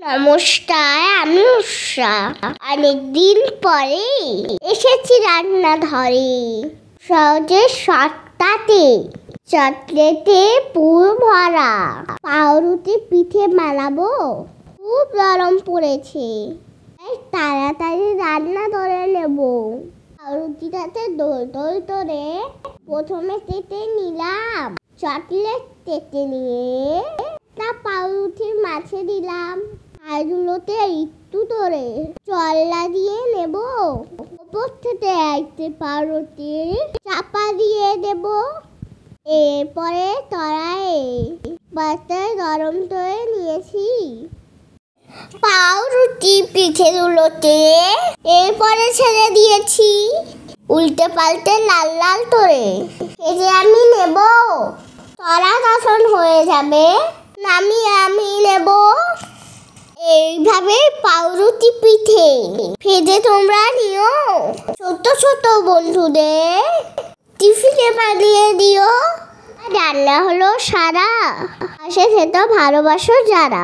নমস্কার, আমি উষা। অনেকদিন পরে এসেছি রান্না ঘরে। সহজে শর্টকাটে চকলেটে পুর ভরা পাউরুটি পিঠে বানাবো। খুব গরম পড়েছে, তাই তাড়াতাড়ি রান্না ধরে নেব। পাউরুটিটাতে দই দই করে প্রথমে কেটে নিলাম। চকলেট কেটে নিয়ে তা পাউরুটির মাঝে দিলাম। আইগুলোতে একটু ধরে জল লাগিয়ে নেব। ওপর থেকে একটি পাউরুটি চাপা দিয়ে দেব। এরপরে কড়াইয়ে বাটার গরম করে নিয়েছি। পাউরুটি পিঠেগুলোতে এরপরে ছেড়ে দিয়েছি। উল্টে পাল্টে লাল লাল করে ভেজে আমি নেব। কড়া যখন হয়ে যাবে নামিয়ে আমি নেব। এইভাবে পাউরুটি পিঠে ভেজে তোমরা নিও। ছোট ছোট বন্ধুদের টিফিনে বানিয়ে দিও। রান্না হলো সারা, পাশে খেতে ভালোবাসো যারা।